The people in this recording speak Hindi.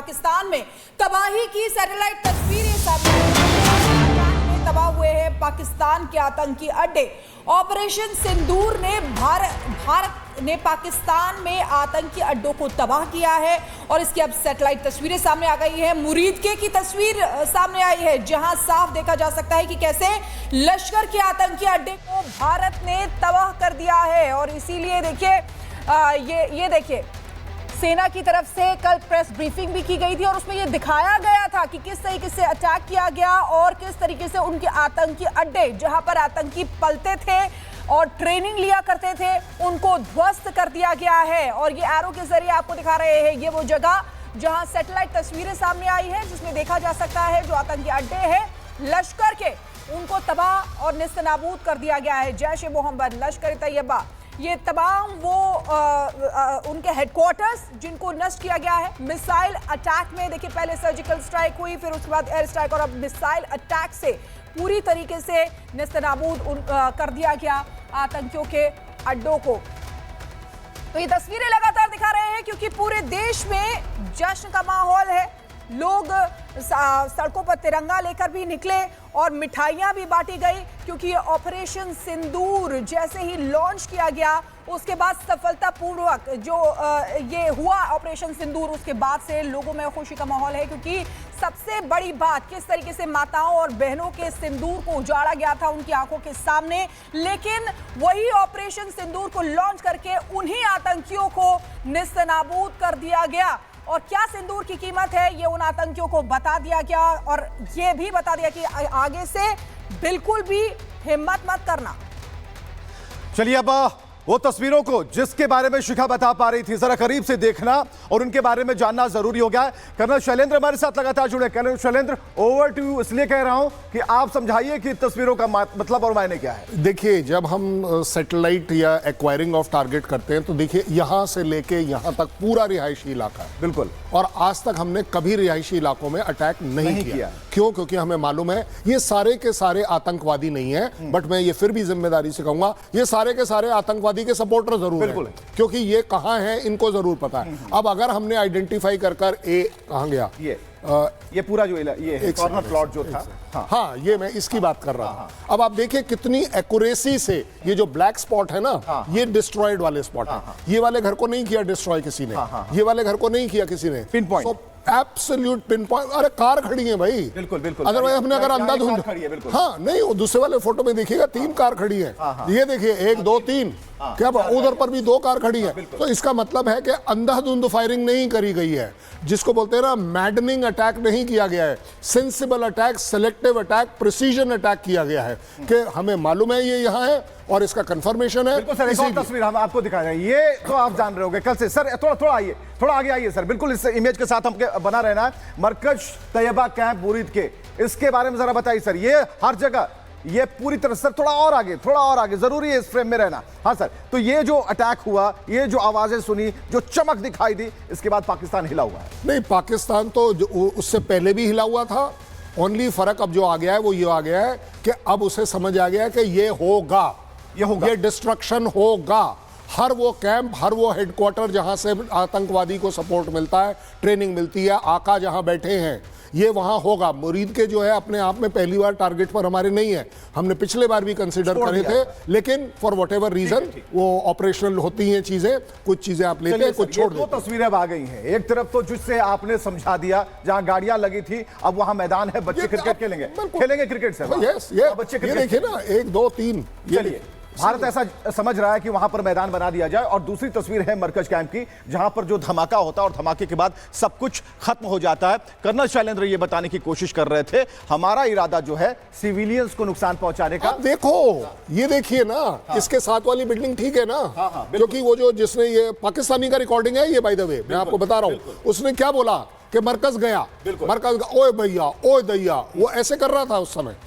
पाकिस्तान में तबाही की सैटेलाइट तस्वीरें सामने तबाह हुए हैं पाकिस्तान के आतंकी अड्डे। ऑपरेशन सिंदूर ने भारत ने पाकिस्तान में आतंकी अड्डों को तबाह किया है और इसकी अब सैटेलाइट तस्वीरें सामने आ गई है। मुरीदके की तस्वीर सामने आई है जहां साफ देखा जा सकता है कि कैसे लश्कर के आतंकी अड्डे को भारत ने तबाह कर दिया है। और इसीलिए देखिए ये देखिए सेना की तरफ से कल प्रेस ब्रीफिंग भी की गई थी और उसमें यह दिखाया गया था कि किस तरीके से अटैक किया गया और किस तरीके से उनके आतंकी अड्डे जहां पर आतंकी पलते थे और ट्रेनिंग लिया करते थे उनको ध्वस्त कर दिया गया है। और ये एरो के जरिए आपको दिखा रहे हैं ये वो जगह जहां सैटेलाइट तस्वीरें सामने आई है जिसमें देखा जा सकता है जो आतंकी अड्डे हैं लश्कर के उनको तबाह और नेस्तनाबूद कर दिया गया है। जैश ए मोहम्मद, लश्कर तैयबा, ये तमाम वो उनके हेडक्वार्टर्स जिनको नष्ट किया गया है मिसाइल अटैक में। देखिए पहले सर्जिकल स्ट्राइक हुई, फिर उसके बाद एयर स्ट्राइक और अब मिसाइल अटैक से पूरी तरीके से नेस्तनाबूद कर दिया गया आतंकियों के अड्डों को। तो ये तस्वीरें लगातार दिखा रहे हैं क्योंकि पूरे देश में जश्न का माहौल है। लोग सड़कों पर तिरंगा लेकर भी निकले और मिठाइयां भी बांटी गई क्योंकि ये ऑपरेशन सिंदूर जैसे ही लॉन्च किया गया उसके बाद सफलतापूर्वक जो ये हुआ ऑपरेशन सिंदूर उसके बाद से लोगों में खुशी का माहौल है क्योंकि सबसे बड़ी बात किस तरीके से माताओं और बहनों के सिंदूर को उजाड़ा गया था उनकी आंखों के सामने। लेकिन वही ऑपरेशन सिंदूर को लॉन्च करके उन्हीं आतंकियों को नेस्तनाबूद कर दिया गया। और क्या सिंदूर की कीमत है ये उन आतंकियों को बता दिया गया और ये भी बता दिया कि आगे से बिल्कुल भी हिम्मत मत करना। चलिए अब वो तस्वीरों को जिसके बारे में शिखा बता पा रही थी जरा करीब से देखना और उनके बारे में जानना जरूरी हो गया है। कर्नल शैलेंद्र हमारे साथ लगातार जुड़े। Colonel Shailendra, over to you. इसलिए कह रहा हूं कि आप समझाइए कि तस्वीरों का मतलब और मायने क्या है। देखिए जब हम सैटेलाइट या एक्वायरिंग ऑफ टारगेट करते हैं तो देखिए यहां से लेके यहां तक पूरा रिहायशी इलाका है। बिल्कुल। और आज तक हमने कभी रिहायशी इलाकों में अटैक नहीं किया। क्यों? क्योंकि हमें मालूम है ये सारे के सारे आतंकवादी नहीं है, बट मैं ये फिर भी जिम्मेदारी से कहूंगा ये सारे के सारे आतंकवादी के सपोर्टर जरूर है क्योंकि ये कहां है इनको जरूर पता है। अब अगर हमने आइडेंटिफाई कर कहां गया ये पूरा जो ये कॉर्नर प्लॉट जो था हाँ ये मैं इसकी बात कर रहा हूं। अब आप देखिए कितनी एक्यूरेसी से ये जो ब्लैक स्पॉट है ना ये डिस्ट्रॉयड वाले स्पॉट है। ये वाले घर को नहीं किया डिस्ट्रॉय किसी ने, ये वाले घर को नहीं किया किसी ने। Pin point, absolute pin point. अरे कार खड़ी है भाई। बिल्कुल बिल्कुल। अदरवाइज हमने अगर अंधाधुंध हाँ नहीं वो दूसरे वाले फोटो में देखिएगा 3 कार खड़ी है। ये देखिए 1 2 3 क्या उधर पर भी 2 कार खड़ी है। तो इसका मतलब है कि अंधाधुंध फायरिंग नहीं करी गई है, जिसको बोलते हैं ना मैडनिंग अटैक नहीं किया गया है। Sensible attack, selective attack, precision attack किया गया है कि हमें मालूम है ये यहाँ है और इसका कंफर्मेशन है। बिल्कुल सर, एक और तस्वीर हम आपको दिखा रहे हैं। ये तो आप जान रहे होंगे कल से। सर थोड़ा आइए, थोड़ा आगे आइए सर। बिल्कुल इस इमेज के साथ हम बना रहना है। मरकज तैयबा कैंप मुरीद के, इसके बारे में जरा बताइए सर। ये हर जगह ये पूरी तरह सर थोड़ा और आगे जरूरी है इस फ्रेम में रहना। हाँ सर, तो ये जो अटैक हुआ, ये जो आवाजें सुनी, जो चमक दिखाई दी, इसके बाद पाकिस्तान हिला हुआ है। नहीं, पाकिस्तान तो उससे पहले भी हिला हुआ था। ओनली फर्क अब जो आ गया है वो ये आ गया है कि अब उसे समझ आ गया है कि ये होगा, ये डिस्ट्रक्शन होगा। हर वो कैंप, हर वो हेडक्वार्टर जहां से आतंकवादी को सपोर्ट मिलता है, ट्रेनिंग मिलती है, आका जहां बैठे हैं, ये वहां होगा। मुरीद के जो है अपने आप में पहली बार टारगेट पर हमारे नहीं है। हमने पिछले बार भी कंसीडर करे थे, लेकिन फॉर व्हाटएवर रीजन वो ऑपरेशनल होती हैं चीजें। कुछ चीजें आप लेते हैं, कुछ छोड़ देते हैं। दो तस्वीरें अब आ गई हैं। एक तरफ तो जिससे आपने समझा दिया जहां गाड़ियां लगी थी, अब वहां मैदान है, बच्चे क्रिकेट खेलेंगे क्रिकेट से। बच्चे देखिए ना 1 2 3। चलिए, भारत ऐसा समझ रहा है कि वहां पर मैदान बना दिया जाए। और दूसरी तस्वीर है मरकज कैंप की जहां पर जो धमाका होता है और धमाके के बाद सब कुछ खत्म हो जाता है। कर्नल शैलेंद्र ये बताने की कोशिश कर रहे थे हमारा इरादा जो है सिविलियंस को नुकसान पहुंचाने का। देखो ये देखिए ना, इसके साथ वाली बिल्डिंग ठीक है ना, क्योंकि वो जो जिसने ये पाकिस्तानी का रिकॉर्डिंग है ये, बाय द वे मैं आपको बता रहा हूं, उसने क्या बोला कि मरकज गया, मरकज ओए भैया ओए दैया, वो ऐसे कर रहा था उस समय।